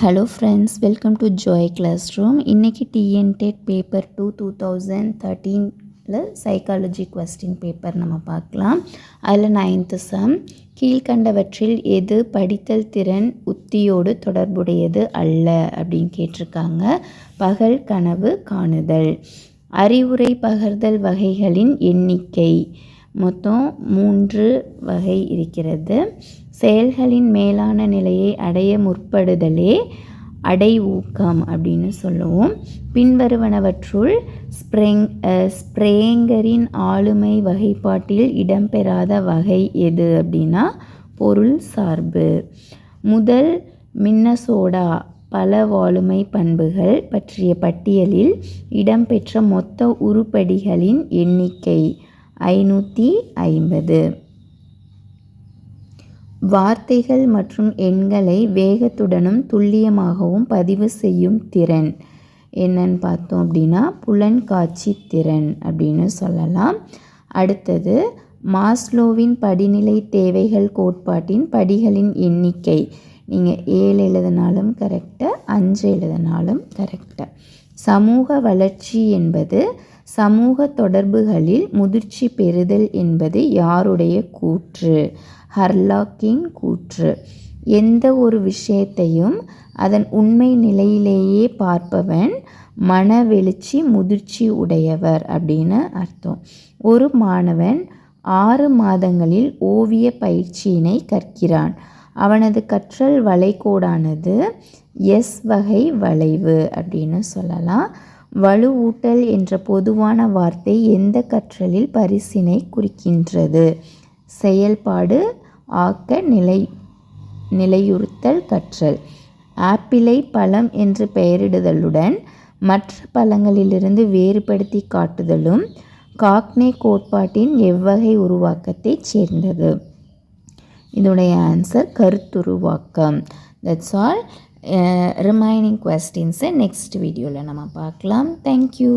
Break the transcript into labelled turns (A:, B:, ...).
A: Hello friends, welcome to Joy class room. இன்றைக்கி TNTET paper 2 2013 psychology question paper நம்ம பார்க்கலாம். அதில் 9th சம், கீழ்கண்டவற்றில் எது படித்தல் திறன் உத்தியோடு தொடர்புடையது அல்ல அப்படின்னு கேட்டிருக்காங்க. பகல் கனவு காணுதல். அறிவுரை பகர்தல் வகைகளின் எண்ணிக்கை மொத்தம் 3 வகை இருக்கிறது. செயல்களின் மேலான நிலையை அடைய முற்படுதலே அடைவூக்கம் அப்படின்னு சொல்லுவோம். பின்வருவனவற்றுள் ஸ்ப்ரேங்கரின் ஆளுமை வகைப்பாட்டில் இடம்பெறாத வகை எது அப்படின்னா பொருள் சார்பு. முதல் மின்னசோடா பலவாளுமை பண்புகள் பற்றிய பட்டியலில் இடம்பெற்ற மொத்த உருப்படிகளின் எண்ணிக்கை 550. வார்த்தைகள் மற்றும் எண்களை வேகத்துடனும் துல்லியமாகவும் பதிவு செய்யும் திறன் என்னன்னு பார்த்தோம் அப்படின்னா புலன்காட்சி திறன் அப்படின்னு சொல்லலாம். அடுத்தது மாஸ்லோவின் படிநிலை தேவைகள் கோட்பாட்டின் படிகளின் எண்ணிக்கை. நீங்கள் 7 எழுதினாலும் கரெக்டு, 5 எழுதினாலும் கரெக்டு. சமூக வளர்ச்சி என்பது சமூக தொடர்புகளில் முதிர்ச்சி பெறுதல் என்பது யாருடைய கூற்று? ஹர்லாக்கின் கூற்று. எந்த ஒரு விஷயத்தையும் அதன் உண்மை நிலையிலேயே பார்ப்பவன் மனவெழுச்சி முதிர்ச்சி உடையவர் அப்படின்னு அர்த்தம். ஒரு மாணவன் 6 மாதங்களில் ஓவிய பயிற்சியினை கற்கிறான். அவனது கற்றல் வளைகோடானது எஸ் வகை வளைவு அப்படின்னு சொல்லலாம். வலுவூட்டல் என்ற பொதுவான வார்த்தை எந்த கற்றலில் பரிசினை குறிக்கின்றது? செயல்பாடு, ஆக்க, நிலையுறுத்தல் கற்றல். ஆப்பிளை பழம் என்று பெயரிடுதலுடன் மற்ற பழங்களிலிருந்து வேறுபடுத்தி காட்டுதலும் காக்னே கோட்பாட்டின் எவ்வகை உருவாக்கத்தை சேர்ந்தது? இதோடைய ஆன்சர் கருத்துருவாக்கம். That's all. ரிமைனிங் கொஸ்டின்ஸை நெக்ஸ்ட் வீடியோவில் நம்ம பார்க்கலாம். தேங்க்யூ.